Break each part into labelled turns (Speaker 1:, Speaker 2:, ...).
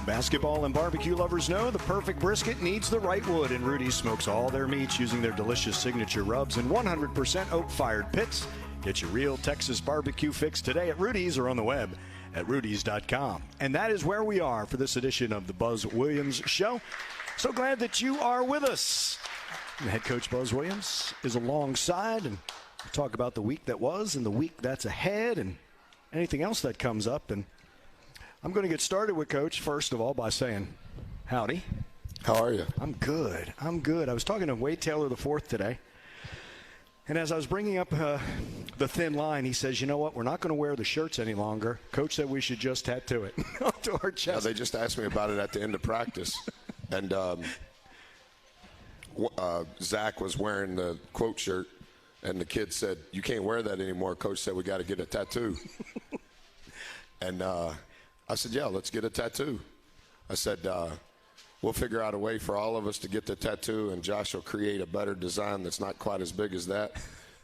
Speaker 1: Basketball and barbecue lovers know the perfect brisket needs the right wood, and Rudy's smokes all their meats using their delicious signature rubs and 100% oak-fired pits. Get your real Texas barbecue fix today at Rudy's or on the web at rudys.com. And that is where we are for this edition of the Buzz Williams Show. So glad that you are with us. And head coach Buzz Williams is alongside, and we'll talk about the week that was and the week that's ahead and anything else that comes up. And I'm going to get started with Coach, first of all, by saying howdy.
Speaker 2: How are you?
Speaker 1: I'm good. I was talking to Wade Taylor IV today, and as I was bringing up the thin line, he says, you know what, we're not going to wear the shirts any longer. Coach said we should just tattoo it onto our chest.
Speaker 2: Yeah, they just asked me about it at the end of practice, and Zach was wearing the quote shirt, and the kid said, you can't wear that anymore. Coach said we got to get a tattoo. And I said, yeah, let's get a tattoo. I said, we'll figure out a way for all of us to get the tattoo, and Josh will create a better design that's not quite as big as that.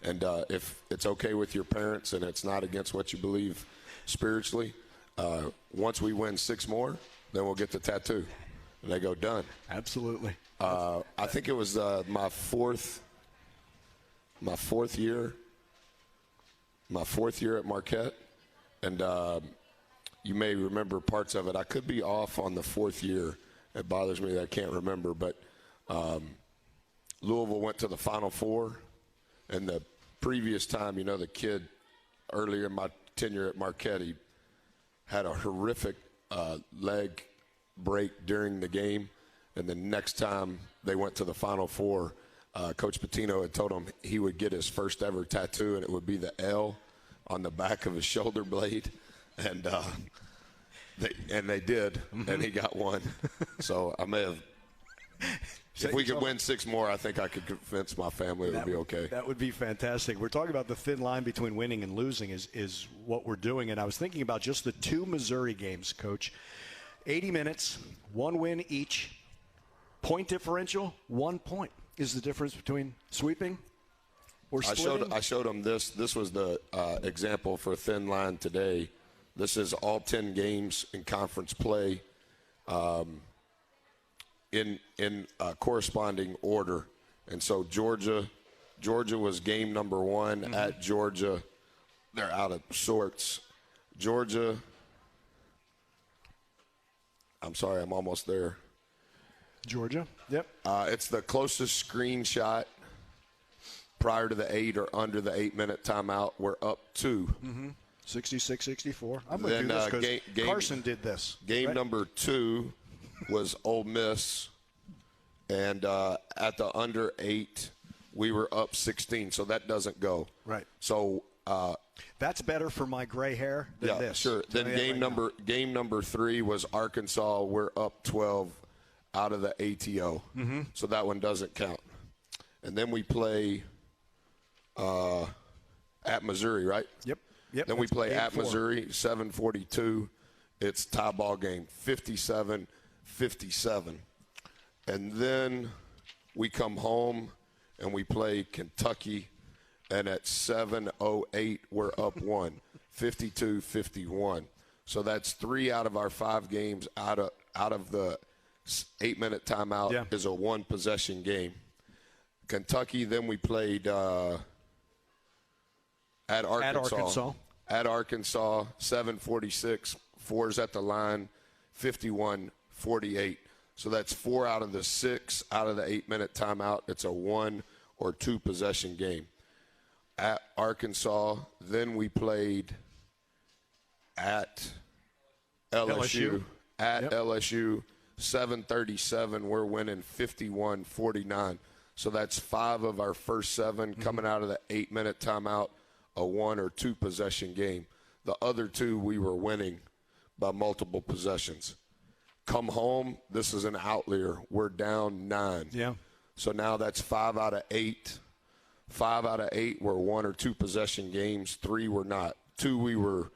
Speaker 2: And if it's okay with your parents and it's not against what you believe spiritually, once we win 6 more, then we'll get the tattoo. And they go, done.
Speaker 1: Absolutely.
Speaker 2: I think it was my fourth year at Marquette, and you may remember parts of it. I could be off on the 4th year. It bothers me that I can't remember, but Louisville went to the Final Four, and the previous time, the kid earlier in my tenure at Marquette, he had a horrific leg break during the game, and the next time they went to the Final Four, Coach Pitino had told him he would get his first ever tattoo, and it would be the L on the back of his shoulder blade. And they did, and he got one. So I may have. If we could win 6 more, I think I could convince my family it would be okay.
Speaker 1: That would be fantastic. We're talking about the thin line between winning and losing is what we're doing. And I was thinking about just the 2 Missouri games, Coach. 80 minutes, 1 win each. Point differential, 1 point is the difference between sweeping or splitting.
Speaker 2: I showed them this. This was the example for thin line today. This is all 10 games in conference play in corresponding order. And so Georgia was game number 1 at Georgia. They're out of sorts. Georgia, I'm sorry, I'm almost there.
Speaker 1: Georgia, yep.
Speaker 2: It's the closest screenshot prior to the 8 or under the 8-minute timeout. We're up 2.
Speaker 1: 66-64. I'm going to do this because Carson did this.
Speaker 2: Game number 2 was Ole Miss, and at the under 8, we were up 16, so that doesn't go.
Speaker 1: Right.
Speaker 2: So
Speaker 1: that's better for my gray hair than this.
Speaker 2: Sure. Then game number 3 was Arkansas. We're up 12 out of the ATO, so that one doesn't count. And then we play at Missouri, right?
Speaker 1: Yep.
Speaker 2: Then we play at Missouri, 7:42. It's tie ball game, 57-57. And then we come home and we play Kentucky, and at 7:08 we're up 1, 52-51. So that's 3 out of our 5 games out of the 8-minute timeout is a 1-possession game. Kentucky, then we played at Arkansas. At Arkansas, 7:46. 4's at the line, 51-48. So that's 4 out of the 6 out of the 8-minute timeout. It's a 1 or 2 possession game. At Arkansas, then we played at LSU. At LSU, 7:37. We're winning 51-49. So that's 5 of our first 7 coming out of the 8-minute timeout, a 1 or 2 possession game. The other 2 we were winning by multiple possessions. Come home, this is an outlier. We're down 9.
Speaker 1: Yeah.
Speaker 2: So now that's 5 out of 8. 5 out of 8 were 1 or 2 possession games. 3 were not. 2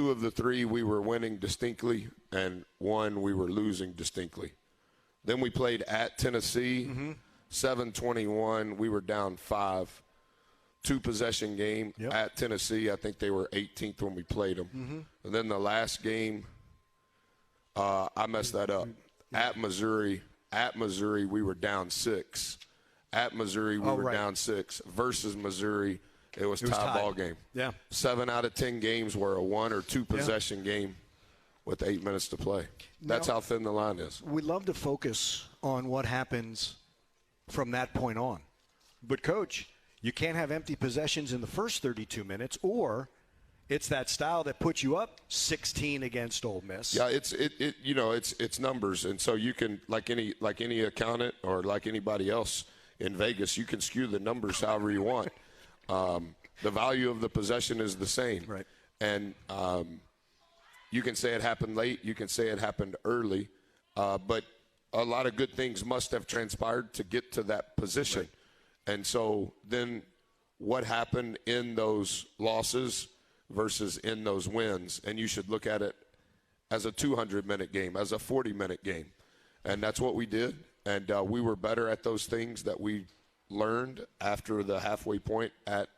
Speaker 2: of the 3 we were winning distinctly, and 1 we were losing distinctly. Then we played at Tennessee, 7:21. We were down 5. 2 possession game at Tennessee. I think they were 18th when we played them. And then the last game, I messed that up. At Missouri, we were down 6. At Missouri, we were down 6. Versus Missouri, it was tie ball game.
Speaker 1: Yeah.
Speaker 2: 7 out of 10 games were a 1 or 2 possession game with 8 minutes to play. That's how thin the line is.
Speaker 1: We love to focus on what happens from that point on. But, Coach, you can't have empty possessions in the first 32 minutes, or it's that style that puts you up 16 against Ole Miss.
Speaker 2: Yeah, it's numbers, and so you can, like any accountant or like anybody else in Vegas, you can skew the numbers however you want. The value of the possession is the same,
Speaker 1: right?
Speaker 2: And you can say it happened late, you can say it happened early, but a lot of good things must have transpired to get to that position. Right. And so then what happened in those losses versus in those wins? And you should look at it as a 200-minute game, as a 40-minute game. And that's what we did. And we were better at those things that we learned after the halfway point at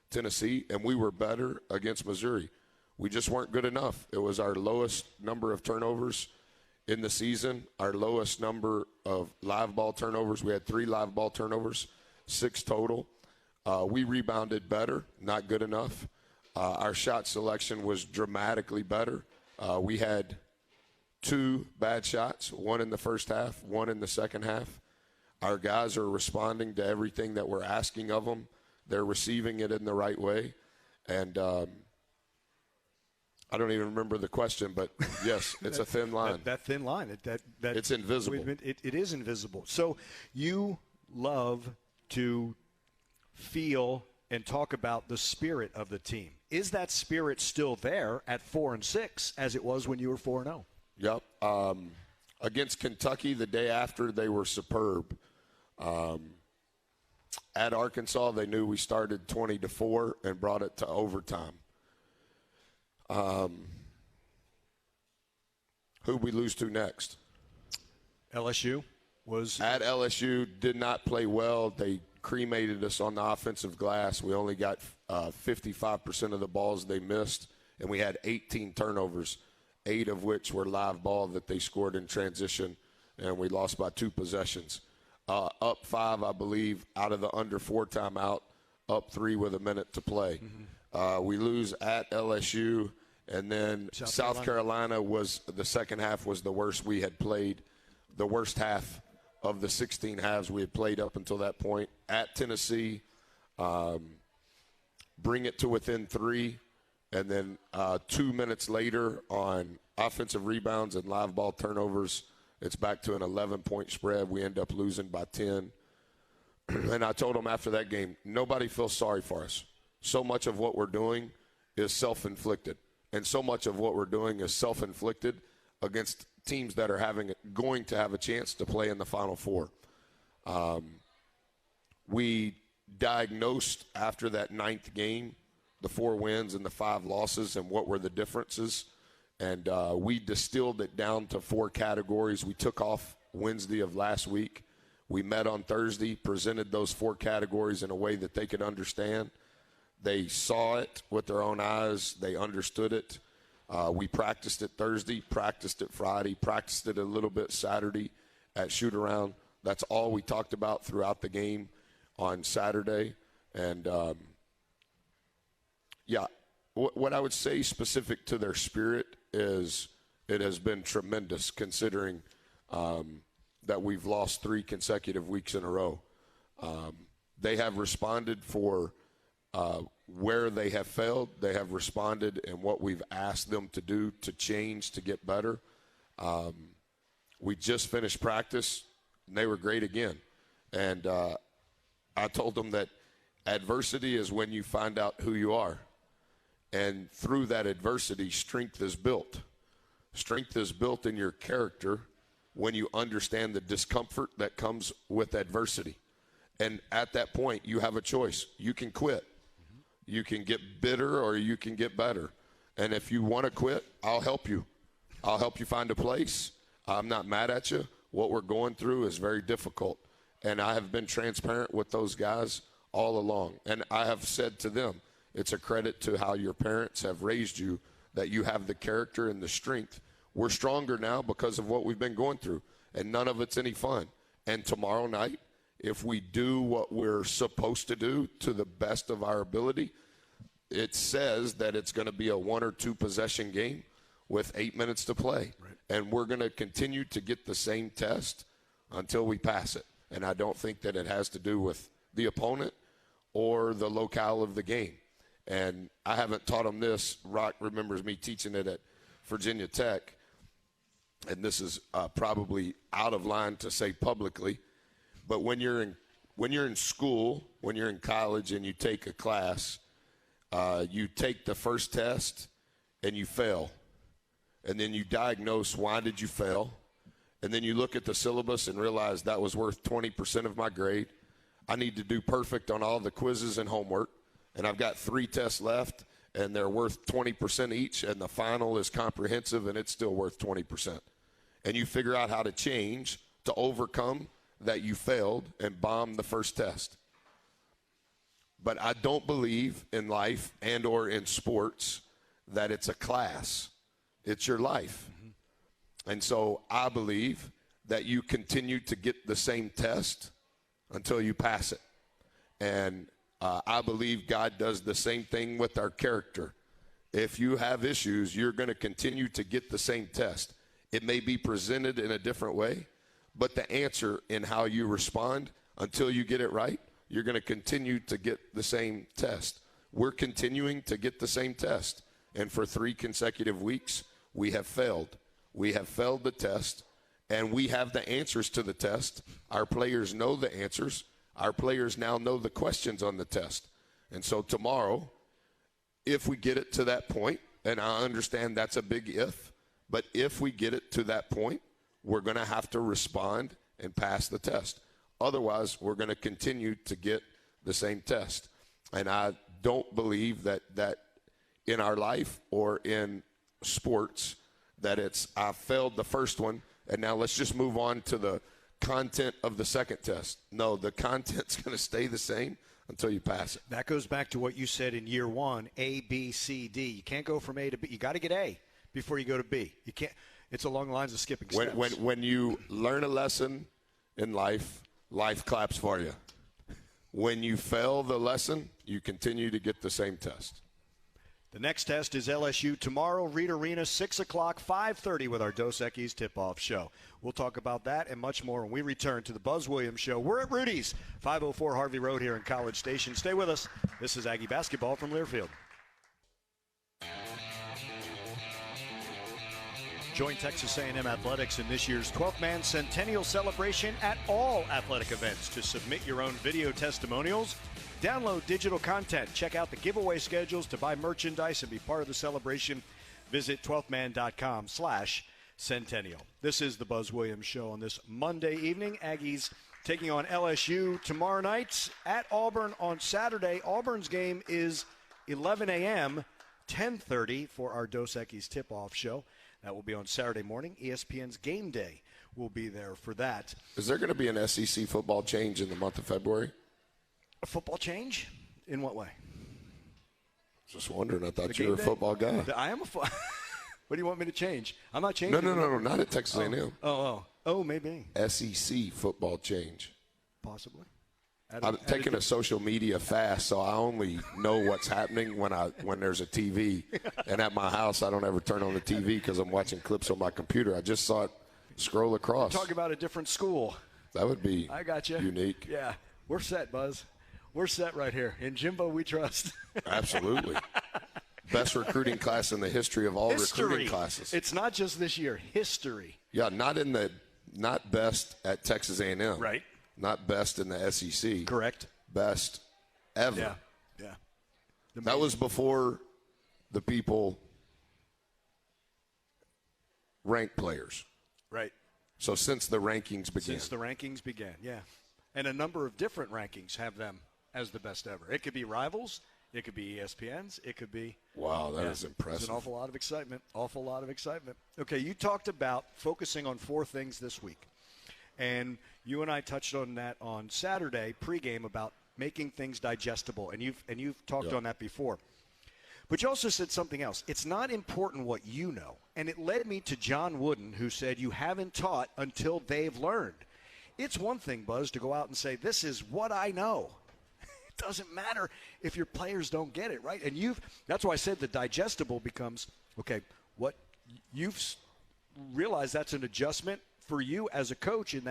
Speaker 2: Tennessee, and we were better against Missouri. We just weren't good enough. It was our lowest number of turnovers in the season, our lowest number of live ball turnovers. We had 3 live ball turnovers, 6 total. We rebounded better, not good enough. Our shot selection was dramatically better. We had 2 bad shots, 1 in the first half, 1 in the second half. Our guys are responding to everything that we're asking of them. They're receiving it in the right way. And I don't even remember the question, but yes, it's a thin line.
Speaker 1: That thin line.
Speaker 2: It's invisible.
Speaker 1: It is invisible. So you love to feel and talk about the spirit of the team. Is that spirit still there at 4-6 as it was when you were 4-0?
Speaker 2: Yep. Against Kentucky the day after, they were superb. At Arkansas, they knew we started 20-4 and brought it to overtime. Who'd we lose to next?
Speaker 1: LSU was
Speaker 2: at LSU. Did not play well. They cremated us on the offensive glass. We only got 55% of the balls they missed, and we had 18 turnovers, 8 of which were live ball that they scored in transition, and we lost by 2 possessions. Up 5, I believe, out of the under 4 timeout, up 3 with a minute to play. Mm-hmm. We lose at LSU, and then South Carolina was the second half was the worst we had played, the worst half of the 16 halves we had played up until that point. At Tennessee, bring it to within 3, and then 2 minutes later on offensive rebounds and live ball turnovers, it's back to an 11-point spread. We end up losing by 10. And I told them after that game, nobody feels sorry for us. So much of what we're doing is self-inflicted. And so much of what we're doing is self-inflicted against teams that are going to have a chance to play in the Final Four. We diagnosed after that 9th game the 4 wins and the 5 losses and what were the differences. And we distilled it down to 4 categories. We took off Wednesday of last week. We met on Thursday, presented those 4 categories in a way that they could understand. They saw it with their own eyes. They understood it. We practiced it Thursday, practiced it Friday, practiced it a little bit Saturday at shoot-around. That's all we talked about throughout the game on Saturday. And, what I would say specific to their spirit is it has been tremendous considering that we've lost 3 consecutive weeks in a row. They have responded for where they have failed. They have responded in what we've asked them to do to change, to get better. We just finished practice, and they were great again. And I told them that adversity is when you find out who you are. And through that adversity, strength is built. Strength is built in your character when you understand the discomfort that comes with adversity. And at that point, you have a choice. You can quit. You can get bitter or you can get better. And if you want to quit, I'll help you. I'll help you find a place. I'm not mad at you. What we're going through is very difficult. And I have been transparent with those guys all along. And I have said to them, it's a credit to how your parents have raised you that you have the character and the strength We're stronger now because of what we've been going through, and none of it's any fun. And tomorrow night, if we do what we're supposed to do to the best of our ability, it says that it's going to be a 1 or 2 possession game with 8 minutes to play. Right. And we're going to continue to get the same test until we pass it. And I don't think that it has to do with the opponent or the locale of the game. And I haven't taught them this. Rock remembers me teaching it at Virginia Tech. And this is probably out of line to say publicly. But when you're in school, when you're in college and you take a class, you take the first test and you fail. And then you diagnose why did you fail. And then you look at the syllabus and realize that was worth 20% of my grade. I need to do perfect on all the quizzes and homework. And I've got 3 tests left, and they're worth 20% each, and the final is comprehensive, and it's still worth 20%. And you figure out how to change to overcome that you failed and bombed the first test. But I don't believe in life and or in sports that it's a class. It's your life. Mm-hmm. And so I believe that you continue to get the same test until you pass it. And I believe God does the same thing with our character. If you have issues, you're going to continue to get the same test. It may be presented in a different way, but the answer in how you respond until you get it right, you're going to continue to get the same test. We're continuing to get the same test. And for 3 consecutive weeks, we have failed. We have failed the test, and we have the answers to the test. Our players know the answers. Our players now know the questions on the test. And so tomorrow, if we get it to that point, and I understand that's a big if, but if we get it to that point, we're going to have to respond and pass the test. Otherwise, we're going to continue to get the same test. And I don't believe that in our life or in sports that it's I failed the first one, and now let's just move on to the content of the second test. No, the content's going to stay the same until you pass it.
Speaker 1: That goes back to what you said in year 1, A, B, C, D. You can't go from A to B. You got to get A before you go to B. You can't. It's along the lines of skipping steps.
Speaker 2: When you learn a lesson in life, life claps for you. When you fail the lesson, you continue to get the same test.
Speaker 1: The next test is LSU tomorrow, Reed Arena, 6 o'clock, 5:30 with our Dos Equis tip-off show. We'll talk about that and much more when we return to the Buzz Williams Show. We're at Rudy's, 504 Harvey Road here in College Station. Stay with us. This is Aggie Basketball from Learfield. Join Texas A&M Athletics in this year's 12th Man Centennial Celebration at all athletic events. To submit your own video testimonials, download digital content, check out the giveaway schedules to buy merchandise and be part of the celebration. Visit 12thman.com/centennial. This is the Buzz Williams Show on this Monday evening. Aggies taking on LSU tomorrow night at Auburn on Saturday. Auburn's game is 11 a.m., 10:30 for our Dos Equis tip-off show. That will be on Saturday morning. ESPN's Game Day will be there for that.
Speaker 2: Is there going to be an SEC football change in the month of February?
Speaker 1: A football change? In what way?
Speaker 2: Just wondering. I thought you were a football guy.
Speaker 1: I am a What do you want me to change? I'm not changing.
Speaker 2: No, not at Texas A&M.
Speaker 1: Oh, maybe.
Speaker 2: SEC football change.
Speaker 1: Possibly.
Speaker 2: I'm taking a social media fast, so I only know what's happening when there's a TV. And at my house, I don't ever turn on the TV because I'm watching clips on my computer. I just saw it scroll across.
Speaker 1: Talk about a different school.
Speaker 2: That would be
Speaker 1: I got you.
Speaker 2: Unique.
Speaker 1: Yeah. We're set, Buzz. We're set right here. In Jimbo, we trust.
Speaker 2: Absolutely. Best recruiting class in the history of all recruiting classes.
Speaker 1: It's not just this year. History.
Speaker 2: Yeah, not best at Texas A&M.
Speaker 1: Right.
Speaker 2: Not best in the SEC.
Speaker 1: Correct.
Speaker 2: Best ever.
Speaker 1: Yeah.
Speaker 2: That was before the people ranked players.
Speaker 1: Right.
Speaker 2: So since the rankings began.
Speaker 1: Yeah. And a number of different rankings have them as the best ever. It could be rivals. It could be ESPN's. It could be.
Speaker 2: Wow, that is impressive.
Speaker 1: There's an awful lot of excitement. Okay, you talked about focusing on 4 things this week. And you and I touched on that on Saturday pregame about making things digestible. And you've talked on that before. But you also said something else. It's not important what you know. And it led me to John Wooden, who said you haven't taught until they've learned. It's one thing, Buzz, to go out and say, this is what I know. It doesn't matter if your players don't get it, right? And that's why I said the digestible becomes, okay, what you've realized that's an adjustment for you as a coach in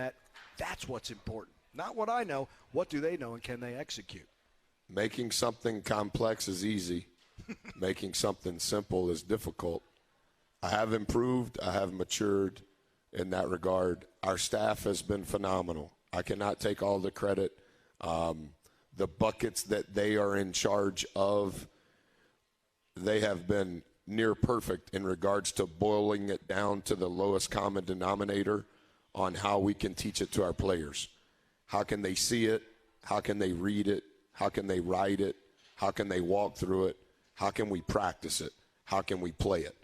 Speaker 1: that's what's important. Not what I know. What do they know, and can they execute?
Speaker 2: Making something complex is easy. Making something simple is difficult. I have improved. I have matured in that regard. Our staff has been phenomenal. I cannot take all the credit. The buckets that they are in charge of, they have been near perfect in regards to boiling it down to the lowest common denominator on how we can teach it to our players. How can they see it? How can they read it? How can they write it? How can they walk through it? How can we practice it? How can we play it?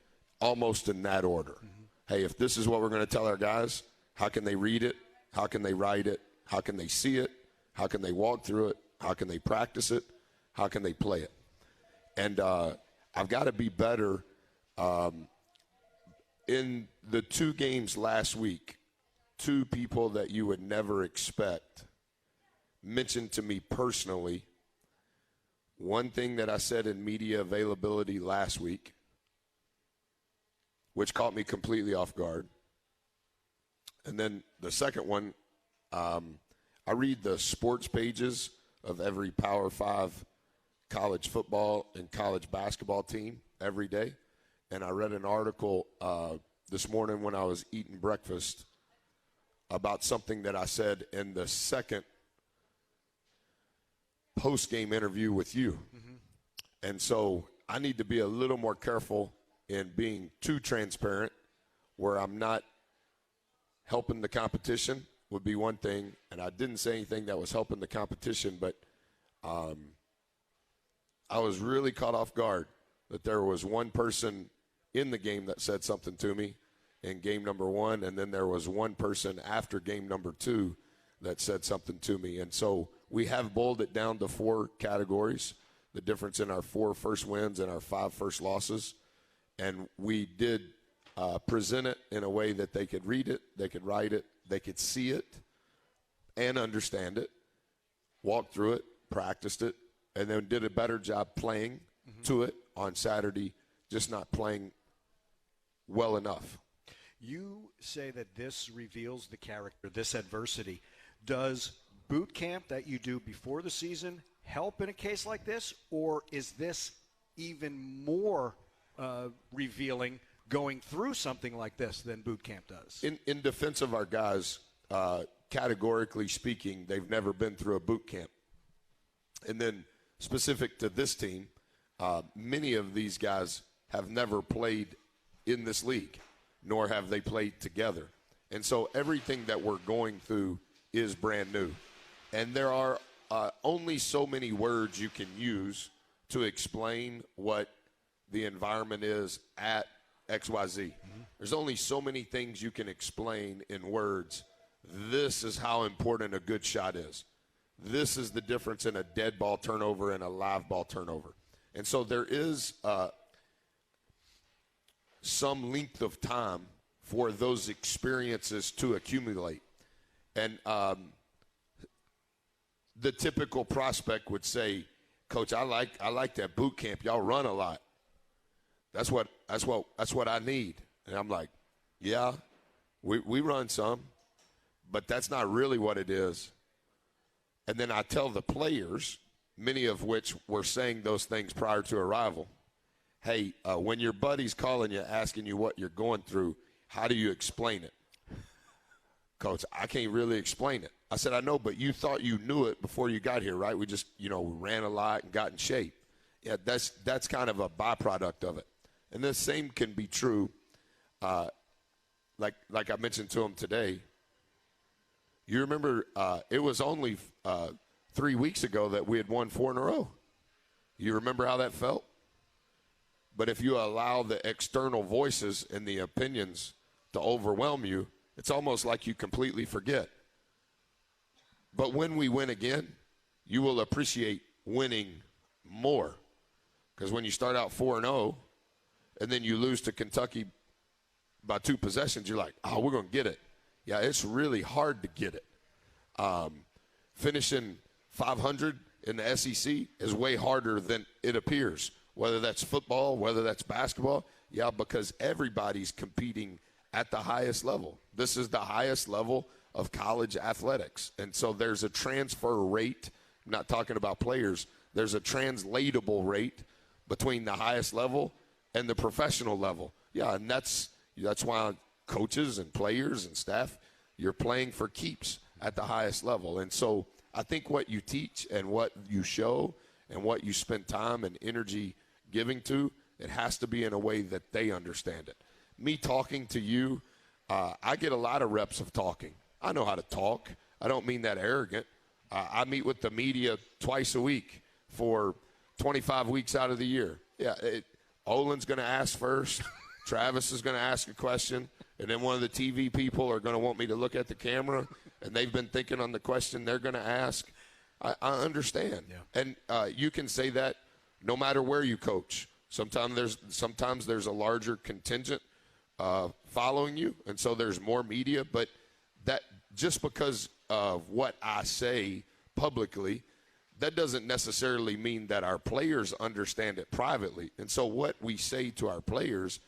Speaker 2: Almost in that order. Mm-hmm. Hey, if this is what we're going to tell our guys, how can they read it? How can they write it? How can they see it? How can they walk through it? How can they practice it? How can they play it? And I've got to be better. In the 2 games last week, 2 people that you would never expect mentioned to me personally one thing that I said in media availability last week, which caught me completely off guard. And then the second one, I read the sports pages of every Power 5 college football and college basketball team every day. And I read an article this morning when I was eating breakfast about something that I said in the second post-game interview with you. Mm-hmm. And so I need to be a little more careful in being too transparent, where I'm not helping the competition would be one thing. And I didn't say anything that was helping the competition, but I was really caught off guard that there was one person in the game that said something to me in game number 1, and then there was one person after game number 2 that said something to me. And so we have boiled it down to 4 categories, the difference in our 4 first wins and our 5 first losses. And we did present it in a way that they could read it, they could write it, they could see it and understand it, walk through it, practiced it, and then did a better job playing to it on Saturday, just not playing well enough.
Speaker 1: You say that this reveals the character, this adversity. Does boot camp that you do before the season help in a case like this, or is this even more revealing going through something like this than boot camp does?
Speaker 2: In defense of our guys, categorically speaking, they've never been through a boot camp. And then specific to this team, many of these guys have never played in this league, nor have they played together. And so everything that we're going through is brand new. And there are only so many words you can use to explain what the environment is at XYZ. Mm-hmm. There's only so many things you can explain in words. This is how important a good shot is. This is the difference in a dead ball turnover and a live ball turnover. And so there is some length of time for those experiences to accumulate. And the typical prospect would say, Coach, I like that boot camp. Y'all run a lot. That's what I need. And I'm like, yeah, we run some, but that's not really what it is. And then I tell the players, many of which were saying those things prior to arrival, hey, when your buddy's calling you, asking you what you're going through, how do you explain it? Coach, I can't really explain it. I said, I know, but you thought you knew it before you got here, right? We just, ran a lot and got in shape. Yeah, that's kind of a byproduct of it. And the same can be true, like I mentioned to him today. You remember it was only 3 weeks ago that we had won 4 in a row. You remember how that felt? But if you allow the external voices and the opinions to overwhelm you, it's almost like you completely forget. But when we win again, you will appreciate winning more. Because when you start out 4-0 and then you lose to Kentucky by 2 possessions, you're like, oh, we're going to get it. Yeah, it's really hard to get it. Finishing 500 in the SEC is way harder than it appears, whether that's football, whether that's basketball. Yeah, because everybody's competing at the highest level. This is the highest level of college athletics. And so there's a transfer rate. I'm not talking about players. There's a translatable rate between the highest level and the professional level. Yeah, and that's why coaches and players and staff, you're playing for keeps at the highest level. And so I think what you teach and what you show and what you spend time and energy giving to, it has to be in a way that they understand it. Me talking to you, I get a lot of reps of talking. I know how to talk. I don't mean that arrogant. I meet with the media twice a week for 25 weeks out of the year. Yeah, Olin's going to ask first. Travis is going to ask a question. And then one of the TV people are going to want me to look at the camera. And they've been thinking on the question they're going to ask. I understand. Yeah. And you can say that no matter where you coach. Sometimes there's a larger contingent following you. And so there's more media. But that just because of what I say publicly, that doesn't necessarily mean that our players understand it privately. And so what we say to our players,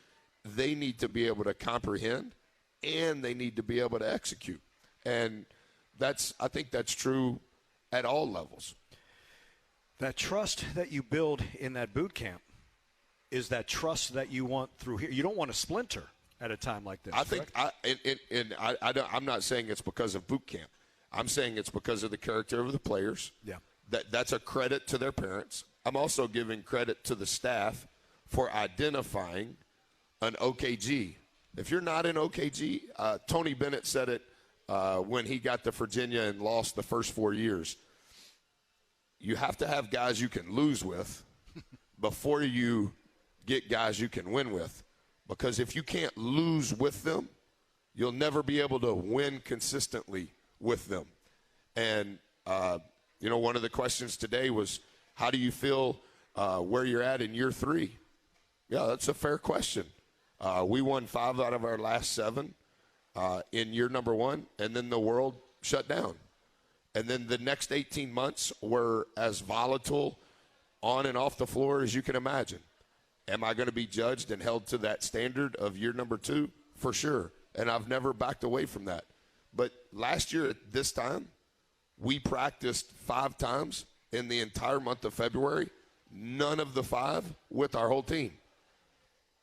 Speaker 2: they need to be able to comprehend and they need to be able to execute. And I think that's true at all levels.
Speaker 1: That trust that you build in that boot camp is that trust that you want through here. You don't want to splinter at a time like this.
Speaker 2: I think I'm not saying it's because of boot camp. I'm saying it's because of the character of the players.
Speaker 1: Yeah.
Speaker 2: That's a credit to their parents. I'm also giving credit to the staff for identifying an OKG. If you're not an OKG, Tony Bennett said it when he got to Virginia and lost the first 4 years. You have to have guys you can lose with before you get guys you can win with. Because if you can't lose with them, you'll never be able to win consistently with them. And, one of the questions today was, how do you feel where you're at in year 3? Yeah, that's a fair question. We won 5 out of our last 7 in year number 1, and then the world shut down. And then the next 18 months were as volatile on and off the floor as you can imagine. Am I going to be judged and held to that standard of year number 2? For sure. And I've never backed away from that. But last year at this time, we practiced 5 times in the entire month of February, none of the 5 with our whole team.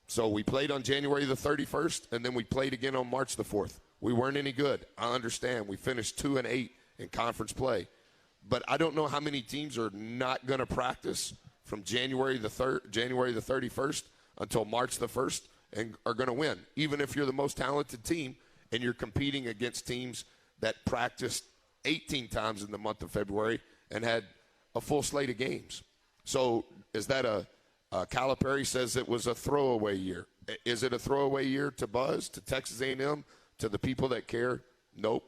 Speaker 2: So we played on January the 31st, and then we played again on March the 4th. We weren't any good. I understand. We finished 2-8 in conference play. But I don't know how many teams are not going to practice from January the 31st until March the 1st and are going to win, even if you're the most talented team and you're competing against teams that practiced 18 times in the month of February and had a full slate of games. So is that Calipari says it was a throwaway year. Is it a throwaway year to Buzz, to Texas A&M, to the people that care? Nope,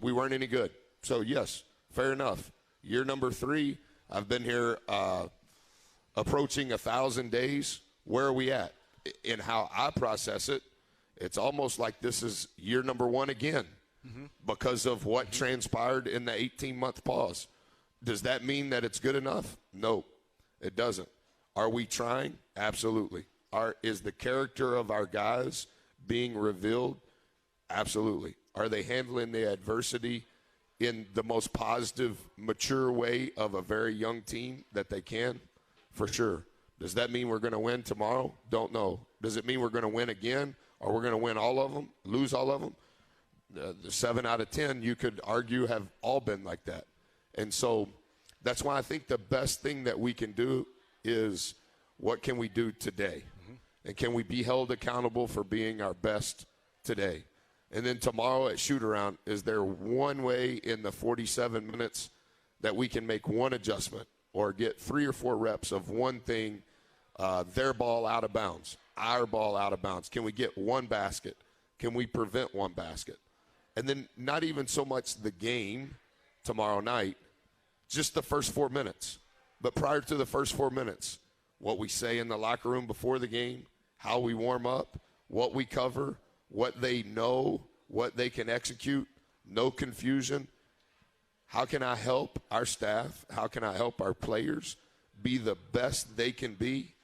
Speaker 2: we weren't any good. So, yes, fair enough. Year number 3, I've been here approaching 1,000 days. Where are we at? In how I process it, it's almost like this is year number 1 again because of what transpired in the 18-month pause. Does that mean that it's good enough? No, it doesn't. Are we trying? Absolutely. Is the character of our guys being revealed? Absolutely. Are they handling the adversity in the most positive, mature way of a very young team that they can? For sure. Does that mean we're going to win tomorrow? Don't know. Does it mean we're going to win again, or we're going to win all of them, lose all of them? The 7 out of 10, you could argue, have all been like that. And so that's why I think the best thing that we can do is what can we do today? And can we be held accountable for being our best today? And then tomorrow at shoot-around, is there one way in the 47 minutes that we can make one adjustment or get 3 or 4 reps of one thing, their ball out of bounds, our ball out of bounds? Can we get one basket? Can we prevent one basket? And then not even so much the game tomorrow night, just the first 4 minutes. But prior to the first 4 minutes, what we say in the locker room before the game, how we warm up, what we cover, what they know, what they can execute, no confusion. How can I help our staff? How can I help our players be the best they can be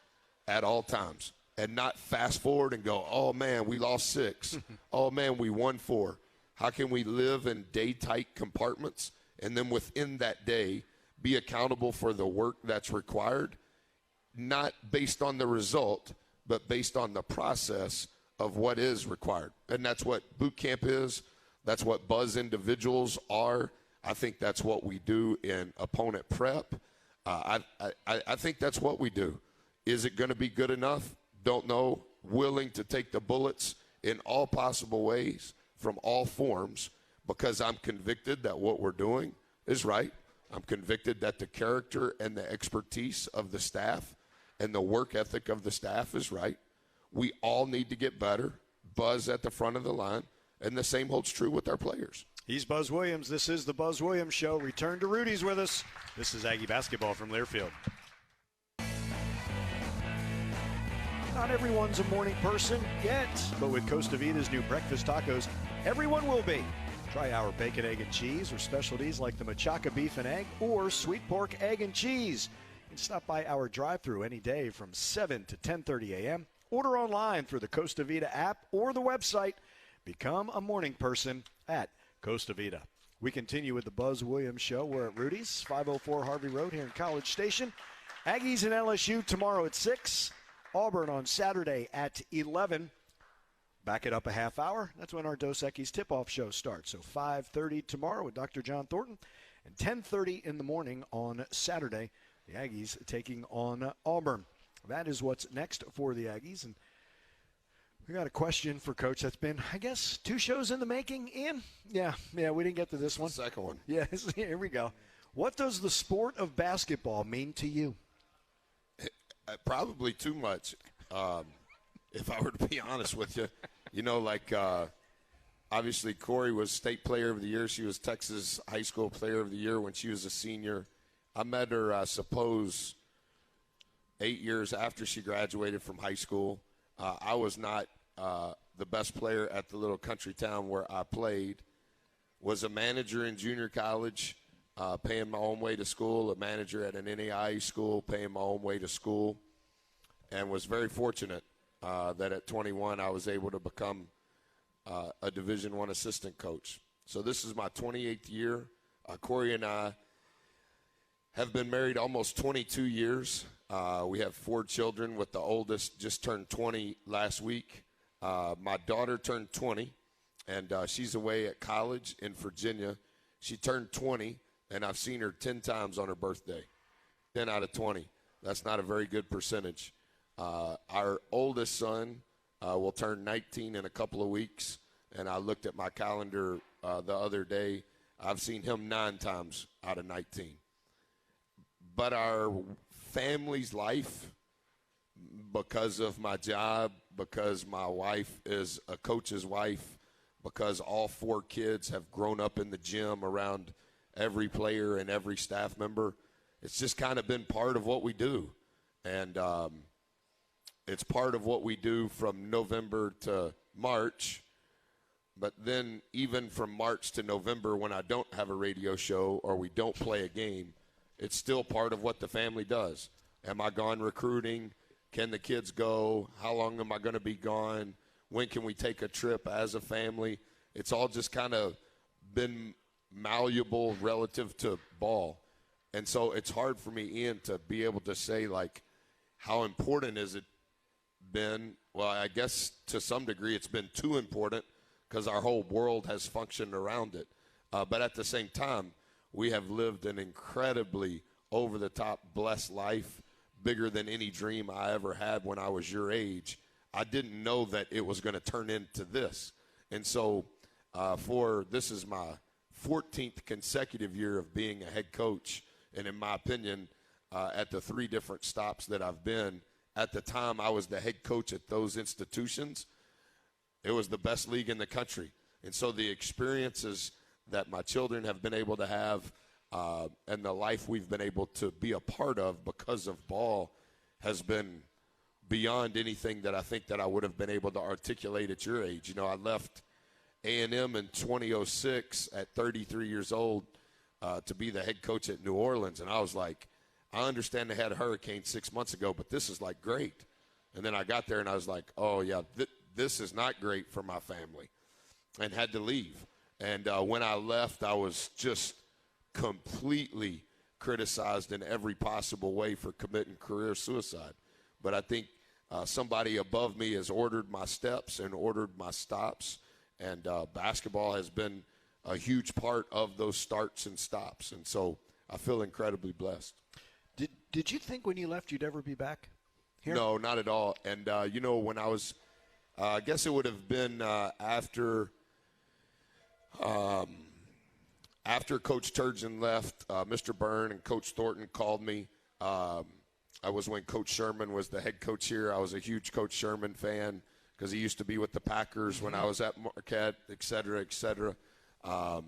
Speaker 2: at all times and not fast forward and go, oh, man, we lost 6. Oh, man, we won 4. How can we live in day-tight compartments and then within that day be accountable for the work that's required, not based on the result, but based on the process of what is required? And that's what boot camp is. That's what Buzz individuals are. I think that's what we do in opponent prep. I think that's what we do. Is it going to be good enough? Don't know. Willing to take the bullets in all possible ways from all forms because I'm convicted that what we're doing is right. I'm convicted that the character and the expertise of the staff and the work ethic of the staff is right. We all need to get better. Buzz at the front of the line. And the same holds true with our players.
Speaker 1: He's Buzz Williams. This is the Buzz Williams Show. Return to Rudy's with us. This is Aggie basketball from Learfield. Not everyone's a morning person yet, but with Costa Vida's new breakfast tacos, everyone will be. Try our bacon, egg, and cheese or specialties like the machaca beef and egg or sweet pork, egg, and cheese. And stop by our drive-thru any day from 7 to 10:30 a.m. Order online through the Costa Vida app or the website. Become a morning person at Costa Vida. We continue with the Buzz Williams Show. We're at Rudy's, 504 Harvey Road here in College Station. Aggies and LSU tomorrow at 6. Auburn on Saturday at 11. Back it up a half hour. That's when our Dos Equis tip-off show starts. So 5:30 tomorrow with Dr. John Thornton and 10:30 in the morning on Saturday. The Aggies taking on Auburn. That is what's next for the Aggies. And we got a question for Coach that's been, I guess, 2 shows in the making, Ian? Yeah, we didn't get to this one.
Speaker 2: Second one.
Speaker 1: Yes, here we go. What does the sport of basketball mean to you?
Speaker 2: Probably too much, if I were to be honest with you. You know, like obviously Corey was state player of the year. She was Texas high school player of the year when she was a senior. I met her, I suppose, 8 years after she graduated from high school. I was not the best player at the little country town where I played. Was a manager in junior college, paying my own way to school, a manager at an NAIA school, paying my own way to school, and was very fortunate that at 21 I was able to become a Division I assistant coach. So this is my 28th year. Corey and I have been married almost 22 years. We have 4 children, with the oldest just turned 20 last week. My daughter turned 20, and she's away at college in Virginia. She turned 20, and I've seen her 10 times on her birthday, 10 out of 20. That's not a very good percentage. Our oldest son will turn 19 in a couple of weeks, and I looked at my calendar the other day. I've seen him 9 times out of 19. But our family's life, because of my job, because my wife is a coach's wife, because all 4 kids have grown up in the gym around every player and every staff member, it's just kind of been part of what we do. And it's part of what we do from November to March. But then even from March to November, when I don't have a radio show or we don't play a game, it's still part of what the family does. Am I gone recruiting? Can the kids go? How long am I going to be gone? When can we take a trip as a family? It's all just kind of been malleable relative to ball. And so it's hard for me, Ian, to be able to say, like, how important has it been? Well, I guess to some degree it's been too important because our whole world has functioned around it. But at the same time, we have lived an incredibly over-the-top blessed life, bigger than any dream I ever had when I was your age. I didn't know that it was going to turn into this. And so this is my 14th consecutive year of being a head coach. And in my opinion, at the 3 different stops that I've been, at the time I was the head coach at those institutions, it was the best league in the country. And so the experiences that my children have been able to have and the life we've been able to be a part of because of ball has been beyond anything that I think that I would have been able to articulate at your age. You know, I left A&M in 2006 at 33 years old to be the head coach at New Orleans, and I was like, I understand they had a hurricane 6 months ago, but this is like great. And then I got there and I was like, oh yeah, this is not great for my family, and had to leave. And when I left, I was just completely criticized in every possible way for committing career suicide. But I think somebody above me has ordered my steps and ordered my stops, and basketball has been a huge part of those starts and stops. And so I feel incredibly blessed.
Speaker 1: Did you think when you left you'd ever be back here?
Speaker 2: No, not at all. And, you know, when I was I guess it would have been after Coach Turgeon left, Mr. Byrne and Coach Thornton called me. I was when Coach Sherman was the head coach here. I was a huge Coach Sherman fan because he used to be with the Packers when I was at Marquette, et cetera, et cetera. And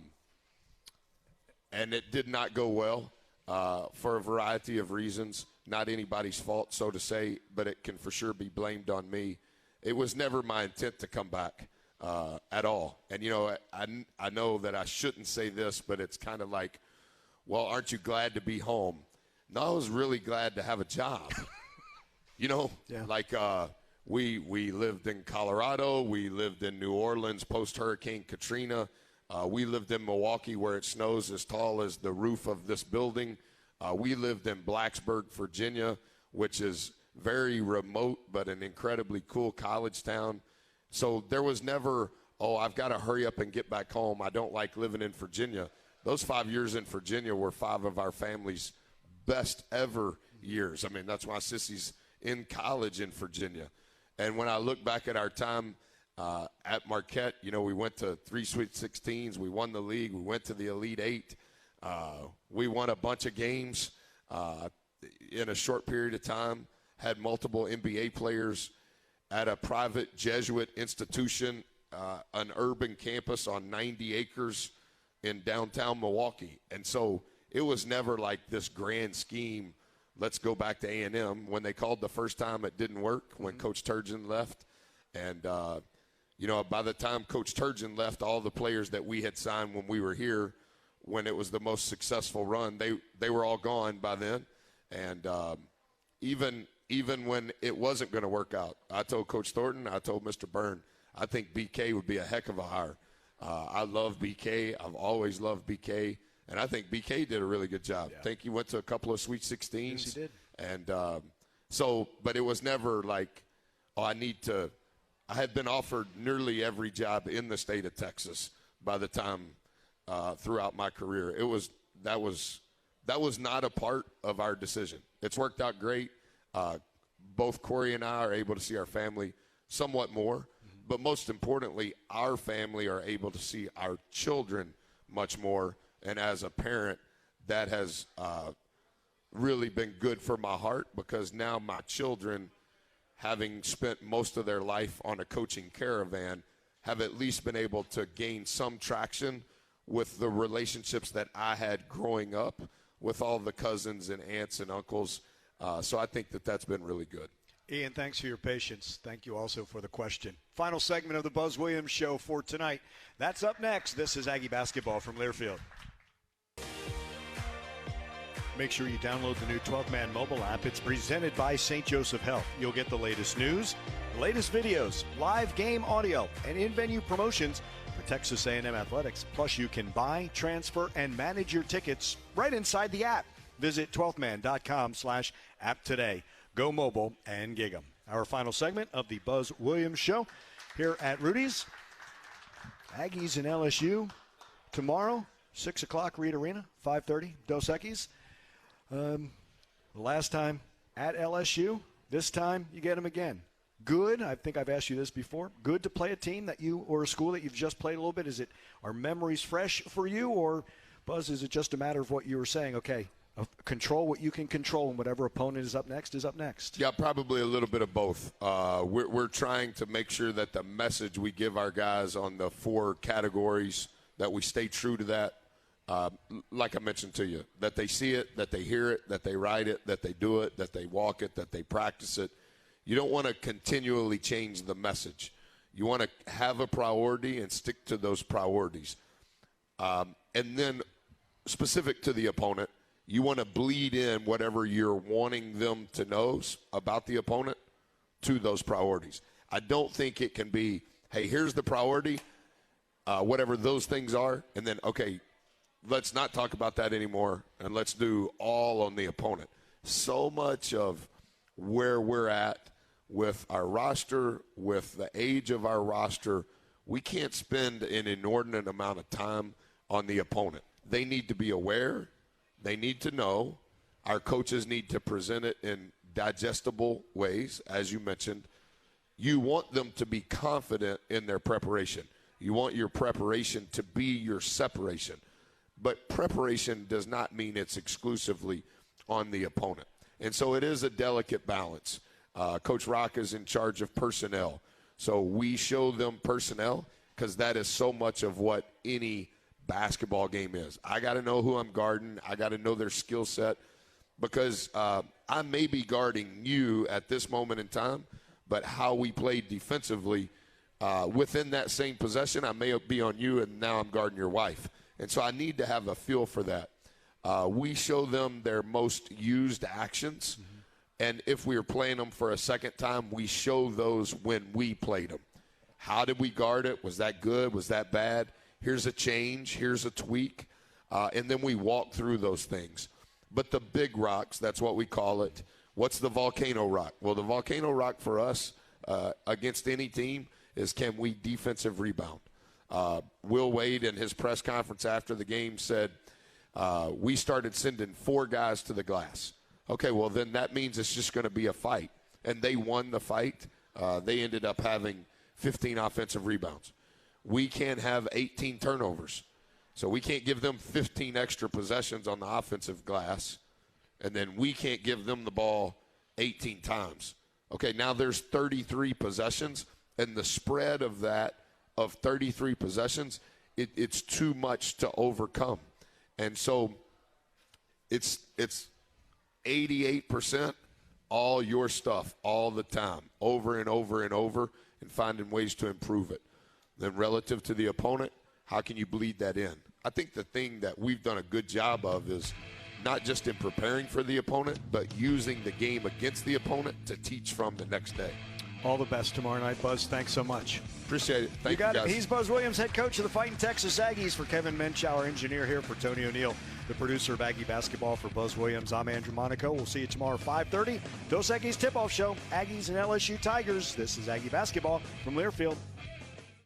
Speaker 2: it did not go well for a variety of reasons. Not anybody's fault, so to say, but it can for sure be blamed on me. It was never my intent to come back at all. And, you know, I know that I shouldn't say this, but it's kind of like, well, aren't you glad to be home? No, I was really glad to have a job. You know,
Speaker 1: yeah.
Speaker 2: Like we lived in Colorado. We lived in New Orleans post-Hurricane Katrina. We lived in Milwaukee where it snows as tall as the roof of this building. We lived in Blacksburg, Virginia, which is very remote but an incredibly cool college town. So there was never, oh, I've got to hurry up and get back home. I don't like living in Virginia. Those 5 years in Virginia were 5 of our family's best ever years. I mean, that's why Sissy's in college in Virginia. And when I look back at our time at Marquette, you know, we went to 3 Sweet 16s. We won the league. We went to the Elite Eight. We won a bunch of games in a short period of time, had multiple NBA players at a private Jesuit institution, an urban campus on 90 acres in downtown Milwaukee. And so it was never like this grand scheme, let's go back to A&M. When they called the first time, it didn't work when Coach Turgeon left. And, you know, by the time Coach Turgeon left, all the players that we had signed when we were here, when it was the most successful run, they were all gone by then. And even when it wasn't going to work out, I told Coach Thornton, I told Mr. Byrne, I think BK would be a heck of a hire. I love BK. I've always loved BK. And I think BK did a really good job.
Speaker 1: Yeah.
Speaker 2: I think he went to a couple of Sweet 16s.
Speaker 1: Yes, he did.
Speaker 2: And but it was never like, oh, I had been offered nearly every job in the state of Texas by the time throughout my career. That was not a part of our decision. It's worked out great. Both Corey and I are able to see our family somewhat more, but most importantly, our family are able to see our children much more. And as a parent, that has really been good for my heart, because now my children, having spent most of their life on a coaching caravan, have at least been able to gain some traction with the relationships that I had growing up with all the cousins and aunts and uncles. So I think that that's been really good.
Speaker 1: Ian, thanks for your patience. Thank you also for the question. Final segment of the Buzz Williams Show for tonight. That's up next. This is Aggie Basketball from Learfield. Make sure you download the new 12-Man mobile app. It's presented by St. Joseph Health. You'll get the latest news, latest videos, live game audio, and in-venue promotions for Texas A&M athletics. Plus, you can buy, transfer, and manage your tickets right inside the app. Visit 12man.com/app today. Go mobile and gig 'em. Our final segment of the Buzz Williams Show here at Rudy's. Aggies and LSU tomorrow, 6 o'clock, Reed Arena, 5:30, Dos Equis. Last time at LSU, this time you get them again. Good, I think I've asked you this before, good to play a team that you, or a school that you've just played a little bit. Are memories fresh for you, or, Buzz, is it just a matter of what you were saying, okay, control what you can control, and whatever opponent is up next is up next?
Speaker 2: Yeah, probably a little bit of both. We're trying to make sure that the message we give our guys on the 4 categories, that we stay true to that. like I mentioned to you, that they see it, that they hear it, that they write it, that they do it, that they walk it, that they practice it. You don't want to continually change the message. You want to have a priority and stick to those priorities. And then specific to the opponent, you want to bleed in whatever you're wanting them to know about the opponent to those priorities. I don't think it can be, hey, here's the priority, whatever those things are, and then, okay, let's not talk about that anymore, and let's do all on the opponent. So much of where we're at with our roster, with the age of our roster, we can't spend an inordinate amount of time on the opponent. They need to be aware. They need to know. Our coaches need to present it in digestible ways, as you mentioned. You want them to be confident in their preparation. You want your preparation to be your separation. But preparation does not mean it's exclusively on the opponent. And so it is a delicate balance. Coach Rock is in charge of personnel. So we show them personnel because that is so much of what any basketball game is. I got to know who I'm guarding. I got to know their skill set because I may be guarding you at this moment in time, but how we played defensively within that same possession, I may be on you and now I'm guarding your wife. And so I need to have a feel for that. We show them their most used actions. Mm-hmm. And if we are playing them for a second time, we show those when we played them. How did we guard it? Was that good? Was that bad? Here's a change. Here's a tweak. And then we walk through those things. But the big rocks, that's what we call it. What's the volcano rock? Well, the volcano rock for us against any team is can we defensive rebound? Will Wade in his press conference after the game said, we started sending 4 guys to the glass. Okay, well, then that means it's just going to be a fight. And they won the fight. They ended up having 15 offensive rebounds. We can't have 18 turnovers. So we can't give them 15 extra possessions on the offensive glass, and then we can't give them the ball 18 times. Okay, now there's 33 possessions, and the spread of that, of 33 possessions, it's too much to overcome. And so it's 88% all your stuff all the time, over and over and over, and finding ways to improve it. Then relative to the opponent, how can you bleed that in? I think the thing that we've done a good job of is not just in preparing for the opponent, but using the game against the opponent to teach from the next day.
Speaker 1: All the best tomorrow night, Buzz. Thanks so much.
Speaker 2: Appreciate it. Thank you,
Speaker 1: got
Speaker 2: guys.
Speaker 1: it. He's Buzz Williams, head coach of the Fighting Texas Aggies. For Kevin Minch, our engineer here, for Tony O'Neill, the producer of Aggie Basketball. For Buzz Williams, I'm Andrew Monaco. We'll see you tomorrow at 5:30. Dos Aggies Tip-Off Show, Aggies and LSU Tigers. This is Aggie Basketball from Learfield.